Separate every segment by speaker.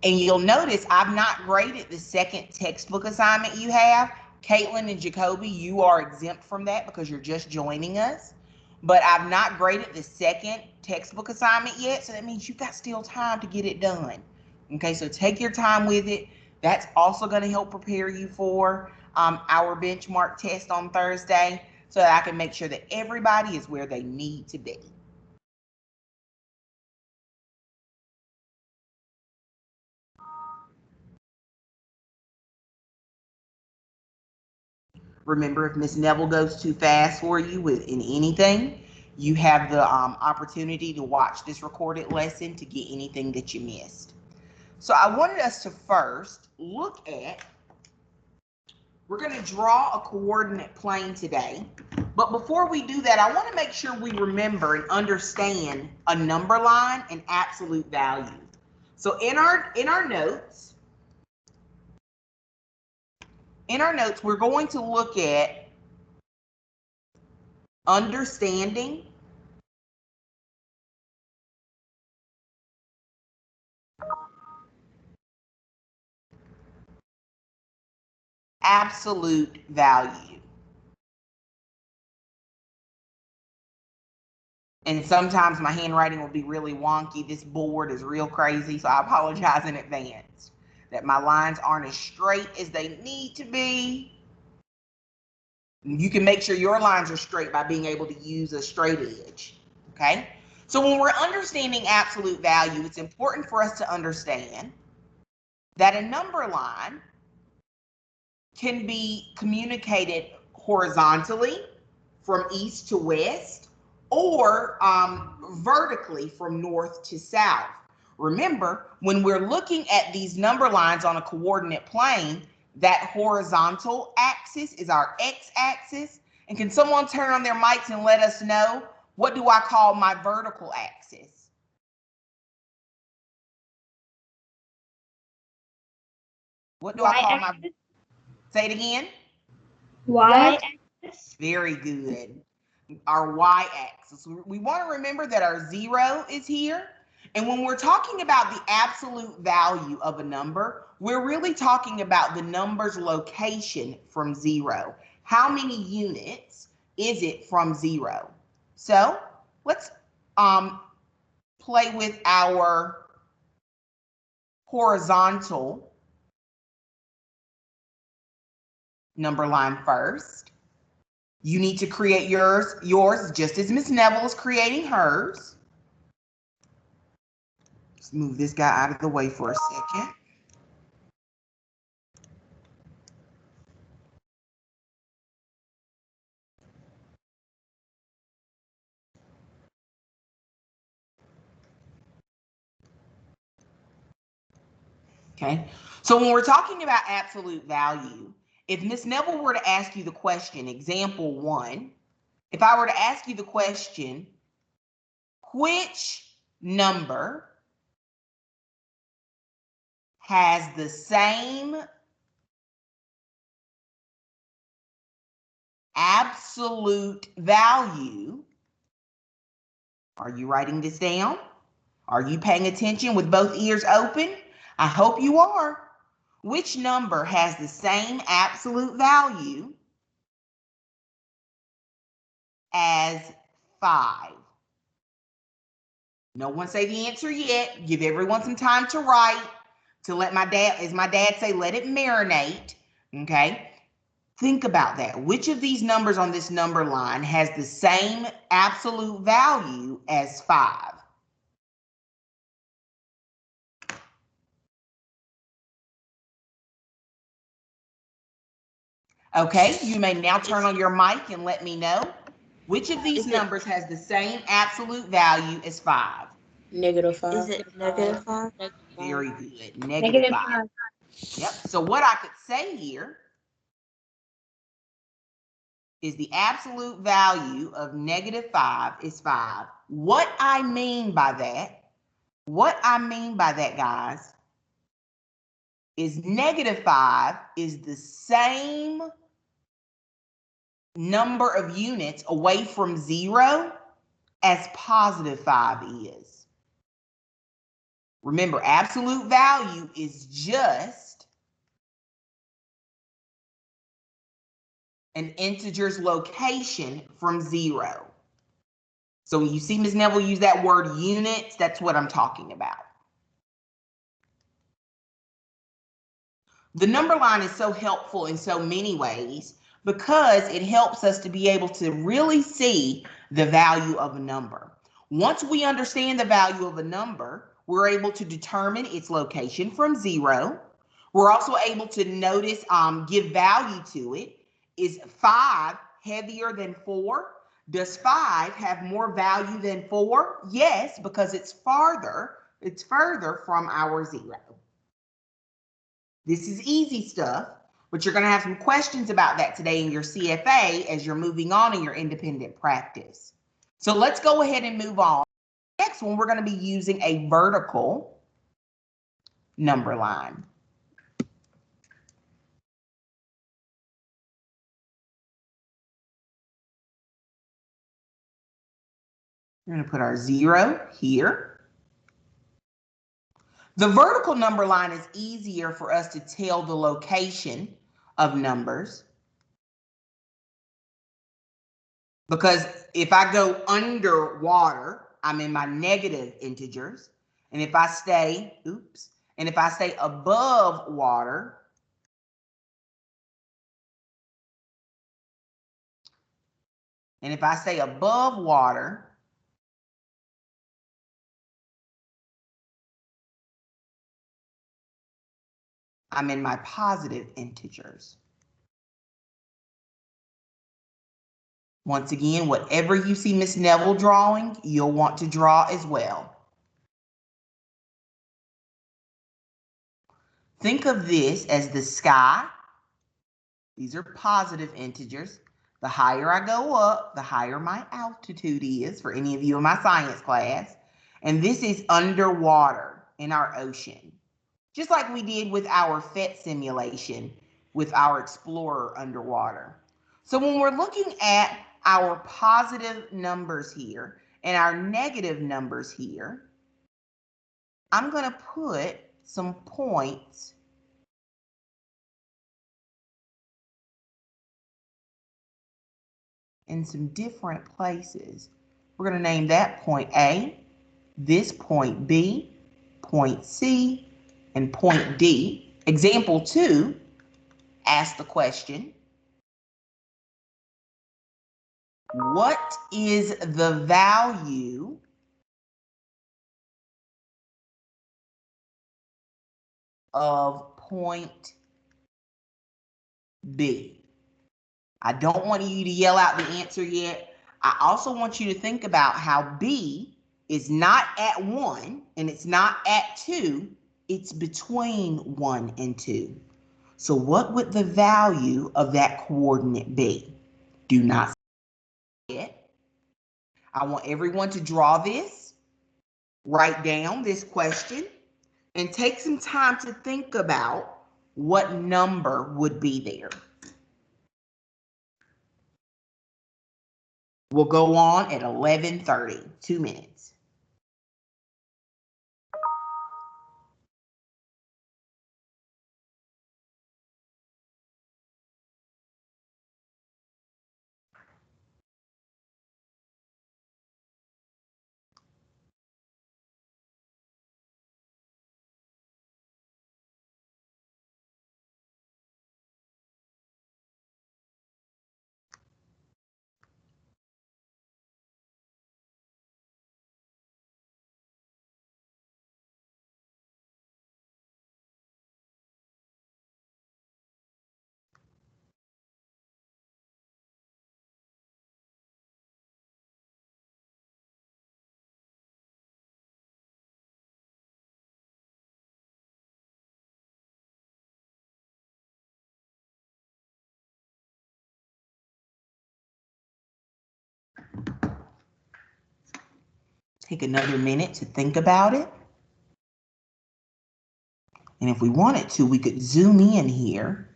Speaker 1: And you'll notice I've not graded the second textbook assignment you have. Caitlin and Jacoby, you are exempt from that because you're just joining us. But I've not graded the second textbook assignment yet, so that means you've got still time to get it done. Okay, so take your time with it. That's also going to help prepare you for our benchmark test on Thursday so that I can make sure that everybody is where they need to be. Remember, if Miss Neville goes too fast for you in anything, you have the opportunity to watch this recorded lesson to get anything that you missed. So I wanted us to first look at, we're going to draw a coordinate plane today. But before we do that, I want to make sure we remember and understand a number line and absolute value. So in our notes, we're going to look at understanding absolute value. And sometimes my handwriting will be really wonky. This board is real crazy, so I apologize in advance that my lines aren't as straight as they need to be. You can make sure your lines are straight by being able to use a straight edge, okay? So when we're understanding absolute value, it's important for us to understand that a number line can be communicated horizontally from east to west or vertically from north to south. Remember, when we're looking at these number lines on a coordinate plane, that horizontal axis is our x-axis. And can someone turn on their mics and let us know, what do I call my vertical axis? What do I call my, say it again?
Speaker 2: Y-axis.
Speaker 1: Very good. Our y-axis. We want to remember that our 0 is here. And when we're talking about the absolute value of a number, we're really talking about the number's location from 0. How many units is it from 0? So let's play with our horizontal number line first. You need to create yours just as Miss Neville is creating hers. Let's move this guy out of the way for a second. Okay, so when we're talking about absolute value, if Miss Neville were to ask you the question, example 1, if I were to ask you the question, which number has the same absolute value? Are you writing this down? Are you paying attention with both ears open? I hope you are. Which number has the same absolute value as 5? No one say the answer yet. Give everyone some time to write, to let my dad, as my dad say, let it marinate, okay? Think about that. Which of these numbers on this number line has the same absolute value as 5? Okay, you may now turn on your mic and let me know. Which of these numbers has the same absolute value as 5?
Speaker 3: -5.
Speaker 2: Is it -5?
Speaker 1: Very good. Negative 5. Yep. So what I could say here is the absolute value of -5 is 5. What I mean by that, guys, is -5 is the same number of units away from 0 as +5 is. Remember, absolute value is just an integer's location from 0. So when you see Ms. Neville use that word units, that's what I'm talking about. The number line is so helpful in so many ways because it helps us to be able to really see the value of a number. Once we understand the value of a number, we're able to determine its location from 0. We're also able to notice, give value to it. Is 5 heavier than 4? Does 5 have more value than 4? Yes, because it's further from our 0. This is easy stuff, but you're going to have some questions about that today in your CFA as you're moving on in your independent practice. So let's go ahead and move on. Next one, we're going to be using a vertical number line. We're going to put our 0 here. The vertical number line is easier for us to tell the location of numbers because if I go underwater, I'm in my negative integers. And if I stay, above water, I'm in my positive integers. Once again, whatever you see Miss Neville drawing, you'll want to draw as well. Think of this as the sky. These are positive integers. The higher I go up, the higher my altitude is for any of you in my science class. And this is underwater in our ocean. Just like we did with our PhET simulation with our Explorer underwater. So when we're looking at our positive numbers here and our negative numbers here, I'm going to put some points in some different places. We're going to name that point A, this point B, point C, and point D. Example 2, ask the question, what is the value of point B? I don't want you to yell out the answer yet. I also want you to think about how B is not at 1 and it's not at 2. It's between 1 and 2. So what would the value of that coordinate be? Do not say it. I want everyone to draw this, write down this question, and take some time to think about what number would be there. We'll go on at 11:30, 2 minutes. Take another minute to think about it. And if we wanted to, we could zoom in here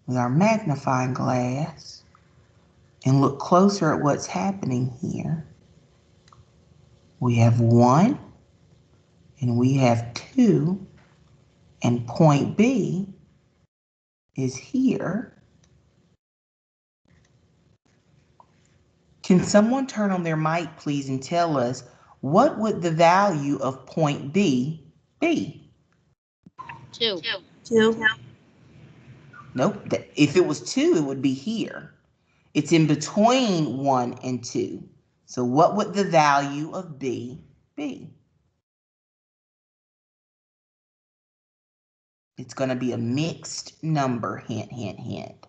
Speaker 1: with our magnifying glass and look closer at what's happening here. We have 1, and we have 2, and point B is here. Can someone turn on their mic, please, and tell us what would the value of point B be?
Speaker 2: 2.
Speaker 3: 2.
Speaker 1: Nope. If it was 2, it would be here. It's in between 1 and 2. So what would the value of B be? It's going to be a mixed number, hint, hint, hint.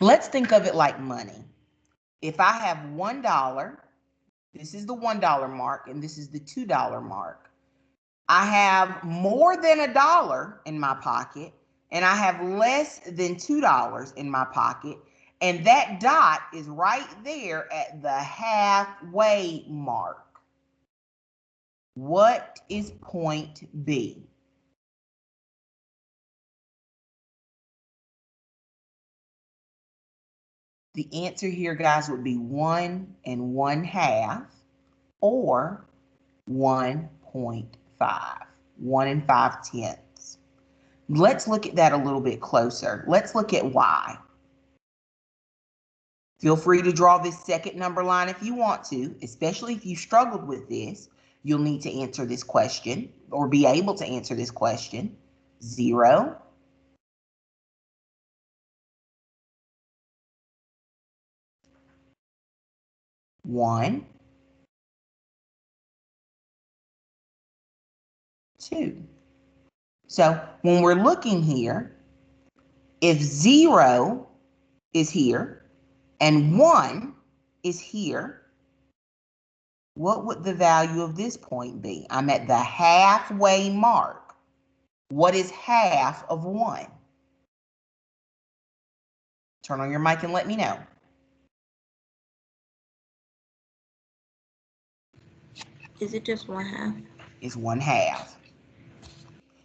Speaker 1: Let's think of it like money. If I have $1, this is the $1 mark, and this is the $2 mark. I have more than $1 in my pocket, and I have less than $2 in my pocket, and that dot is right there at the halfway mark. What is point B? The answer here, guys, would be 1 1/2 or 1.5, 1 5/10. Let's look at that a little bit closer. Let's look at Y. Feel free to draw this second number line if you want to, especially if you struggled with this. You'll need to answer this question or be able to answer this question. 0, 1, 2. So when we're looking here, if 0 is here and 1 is here, what would the value of this point be? I'm at the halfway mark. What is half of 1? Turn on your mic and let me know.
Speaker 3: Is it just 1/2?
Speaker 1: It's 1/2.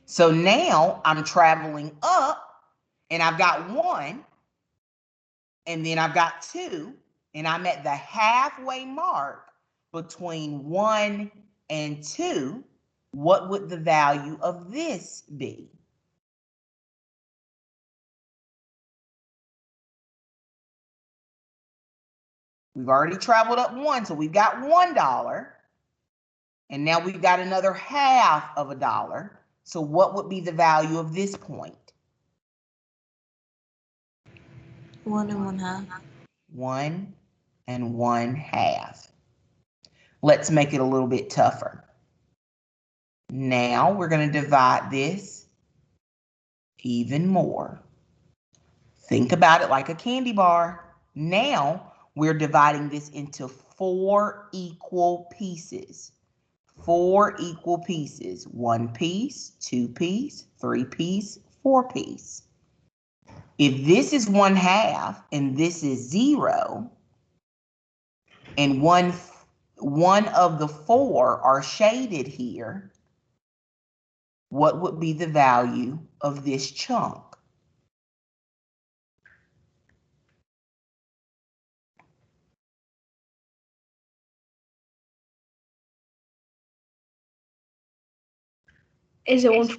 Speaker 1: So now I'm traveling up and I've got 1 and then I've got 2 and I'm at the halfway mark between 1 and 2. What would the value of this be? We've already traveled up 1, so we've got $1. And now we've got another half of $1. So what would be the value of this point?
Speaker 3: 1 1/2.
Speaker 1: 1 1/2. Let's make it a little bit tougher. Now we're going to divide this even more. Think about it like a candy bar. Now we're dividing this into 4 equal pieces. 4 equal pieces. 1 piece, 2 piece, 3 piece, 4 piece. If this is 1/2 and this is 0, and one of the 4 are shaded here, what would be the value of this chunk?
Speaker 2: Is it 1/4?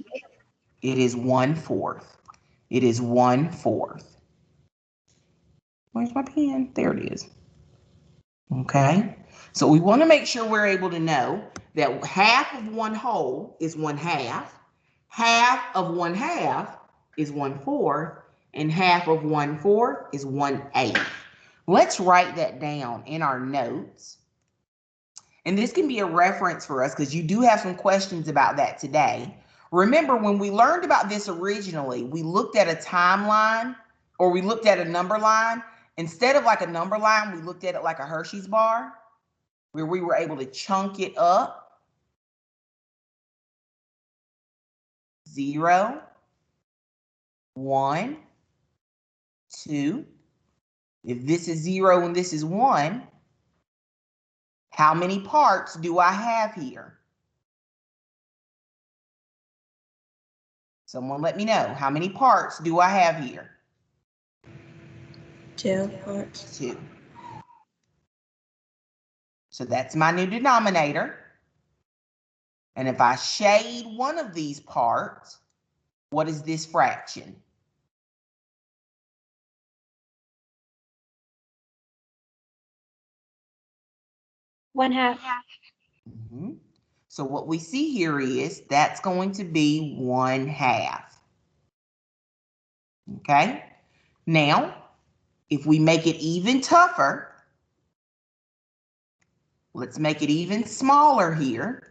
Speaker 1: It is 1/4. It is 1/4. Where's my pen? There it is. Okay. So we want to make sure we're able to know that half of 1 whole is 1/2. Half of 1/2 is 1/4. And half of 1/4 is 1/8. Let's write that down in our notes. And this can be a reference for us because you do have some questions about that today. Remember, when we learned about this originally, we looked at a timeline or we looked at a number line. Instead of like a number line, we looked at it like a Hershey's bar where we were able to chunk it up. 0, 1, 2. If this is 0 and this is 1, how many parts do I have here? Someone let me know. How many parts do I have here?
Speaker 3: 2 parts.
Speaker 1: 2. So that's my new denominator. And if I shade one of these parts, what is this fraction?
Speaker 2: One half.
Speaker 1: Mm-hmm. So what we see here is that's going to be 1/2. Okay. Now, if we make it even tougher, let's make it even smaller here.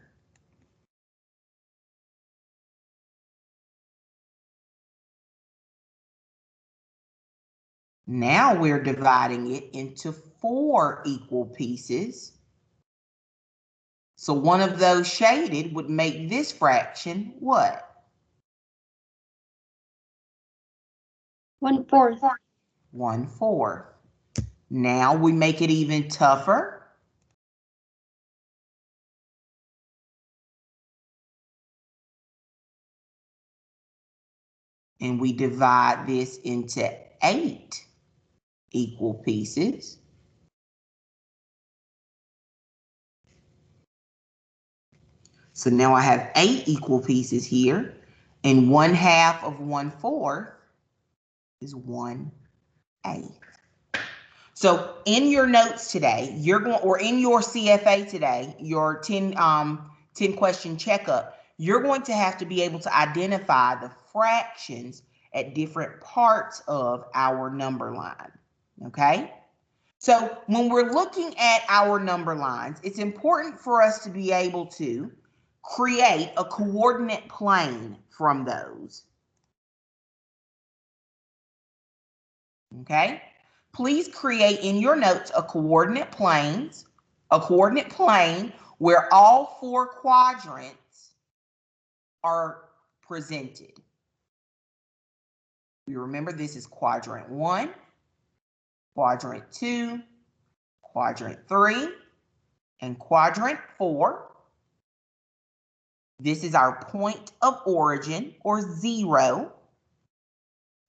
Speaker 1: Now we're dividing it into 4 equal pieces. So one of those shaded would make this fraction what?
Speaker 2: 1/4.
Speaker 1: 1/4. Now we make it even tougher. And we divide this into 8 equal pieces. So now I have 8 equal pieces here, and 1/2 of 1/4 is 1/8. So in your notes today, or in your CFA today, your 10 question checkup, you're going to have to be able to identify the fractions at different parts of our number line. Okay? So when we're looking at our number lines, it's important for us to be able to create a coordinate plane from those. Okay? Please create in your notes a coordinate plane where all 4 quadrants are presented. You remember this is quadrant 1, quadrant 2, quadrant 3, and quadrant 4. This is our point of origin, or 0.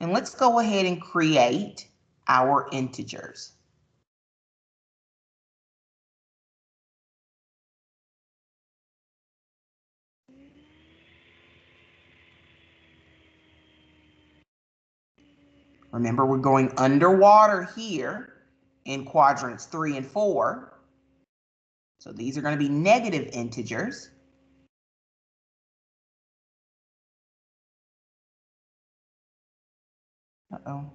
Speaker 1: And let's go ahead and create our integers. Remember, we're going underwater here in quadrants 3 and 4. So these are going to be negative integers. Uh-oh.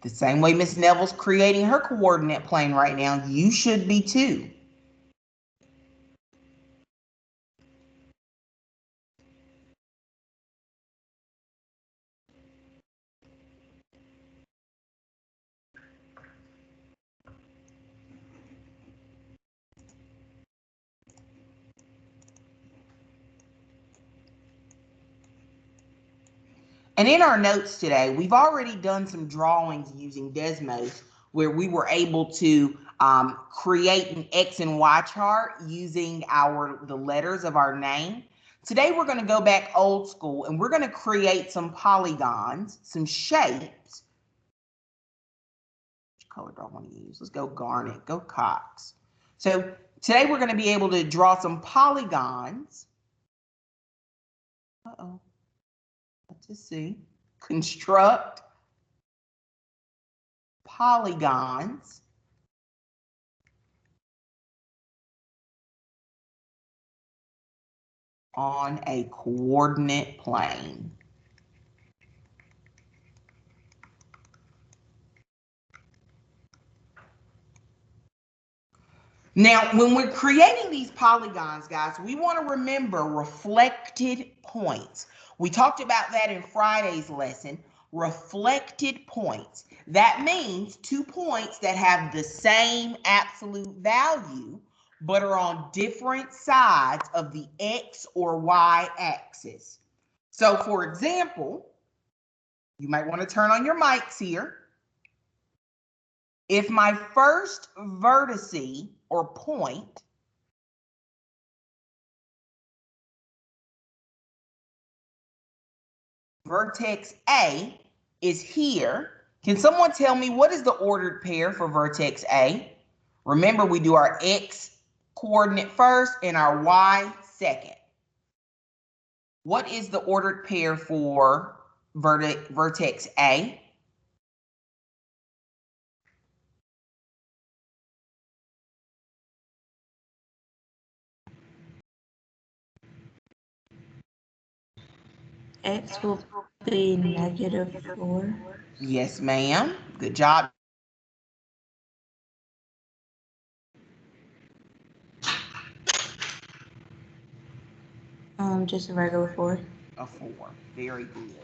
Speaker 1: The same way Miss Neville's creating her coordinate plane right now, you should be too. And in our notes today, we've already done some drawings using Desmos where we were able to create an X and Y chart using the letters of our name. Today, we're going to go back old school and we're going to create some polygons, some shapes. Which color do I want to use? Let's go Garnet, go Cox. So today, we're going to be able to draw some polygons. Uh-oh. Let's just see. Construct polygons on a coordinate plane. Now, when we're creating these polygons, guys, we want to remember reflected points. We talked about that in Friday's lesson. reflected points. That means 2 points that have the same absolute value, but are on different sides of the X or Y axis. So for example, you might want to turn on your mics here. If my first vertice or point vertex A is here, can someone tell me what is the ordered pair for vertex A? Remember, we do our X coordinate first and our Y second. What is the ordered pair for vertex A?
Speaker 3: X will be -4.
Speaker 1: Yes, ma'am. Good job.
Speaker 3: Just a regular 4.
Speaker 1: A 4. Very good.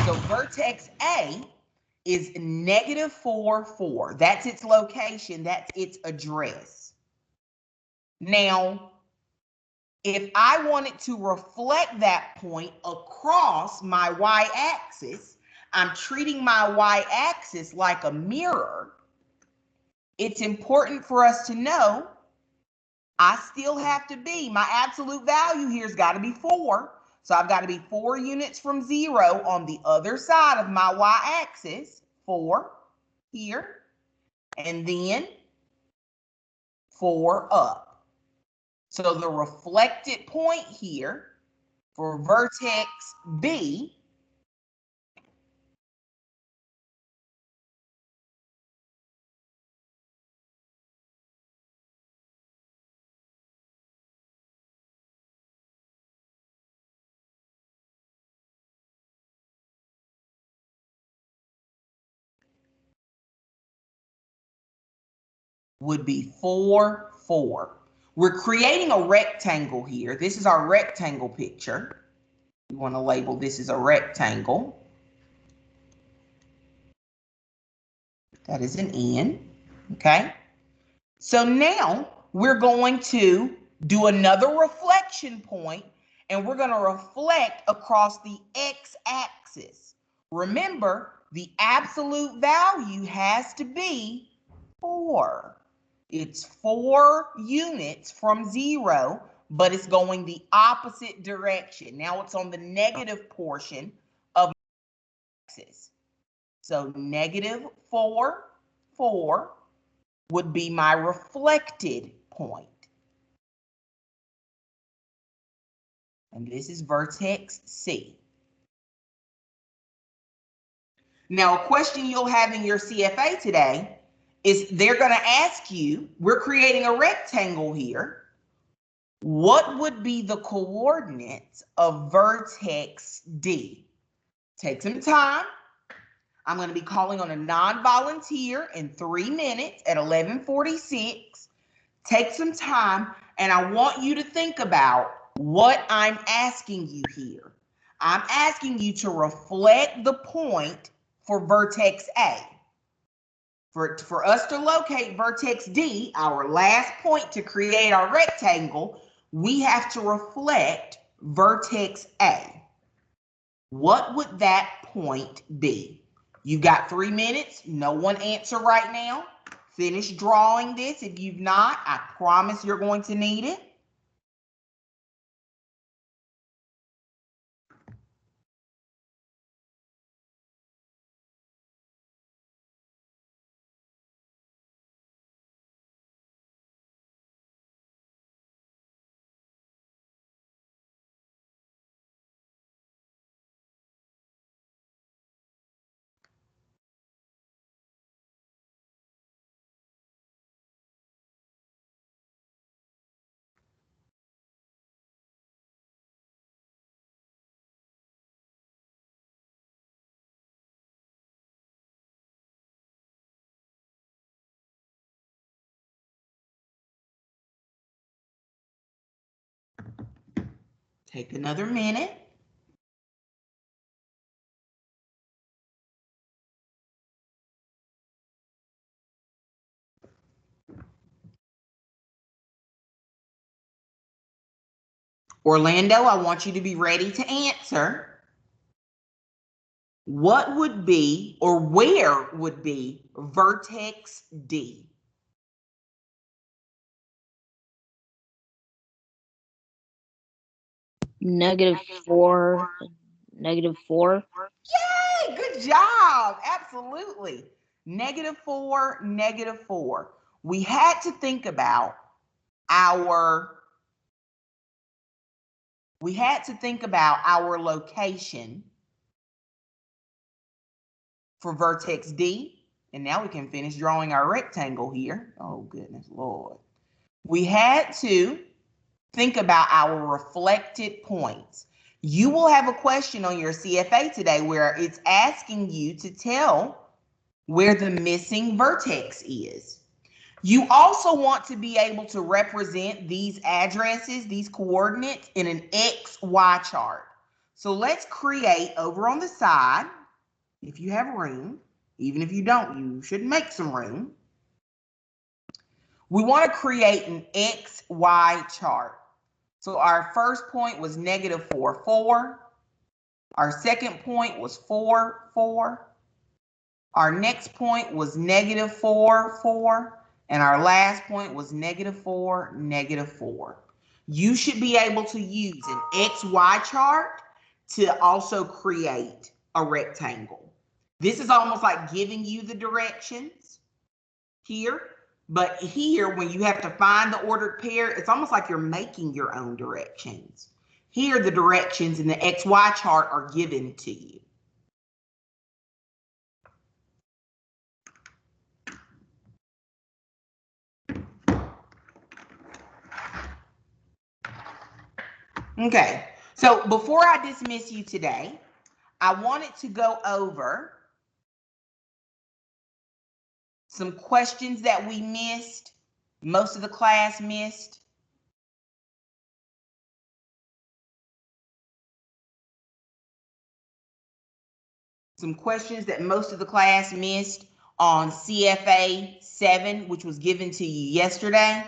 Speaker 1: So vertex A is -4, 4. That's its location. That's its address. Now, if I wanted to reflect that point across my y-axis, I'm treating my y-axis like a mirror. It's important for us to know I still have to be, my absolute value here has got to be 4. So I've got to be 4 units from 0 on the other side of my y-axis, 4 here, and then 4 up. So the reflected point here for vertex B would be 4, 4. We're creating a rectangle here. This is our rectangle picture. We want to label this as a rectangle. That is an N, okay? So now we're going to do another reflection point, and we're going to reflect across the x-axis. Remember, the absolute value has to be 4. It's 4 units from 0, but it's going the opposite direction. Now it's on the negative portion of the axis. So -4, 4 would be my reflected point. And this is vertex C. Now, a question you'll have in your CFA today is they're going to ask you, we're creating a rectangle here. What would be the coordinates of vertex D? Take some time. I'm going to be calling on a non-volunteer in 3 minutes at 11:46. Take some time, and I want you to think about what I'm asking you here. I'm asking you to reflect the point for vertex A. For us to locate vertex D, our last point to create our rectangle, we have to reflect vertex A. What would that point be? You've got 3 minutes. No one answer right now. Finish drawing this. If you've not, I promise you're going to need it. Take another minute. Orlando, I want you to be ready to answer. What would be, or where would be, vertex D?
Speaker 4: -4, -4.
Speaker 1: Yay, good job. Absolutely. -4, -4. We had to think about our location for vertex D. And now we can finish drawing our rectangle here. Oh, goodness Lord. We had to think about our reflected points. You will have a question on your CFA today where it's asking you to tell where the missing vertex is. You also want to be able to represent these addresses, these coordinates, in an XY chart. So let's create over on the side, if you have room. Even if you don't, you should make some room. We want to create an XY chart. So our first point was -4, 4. Our second point was 4, 4. Our next point was -4, 4. And our last point was -4, -4. You should be able to use an XY chart to also create a rectangle. This is almost like giving you the directions here. But here, when you have to find the ordered pair, it's almost like you're making your own directions. Here, the directions in the XY chart are given to you. Okay, so before I dismiss you today, I wanted to go over some questions that we missed, most of the class missed. Some questions that most of the class missed on CFA 7, which was given to you yesterday.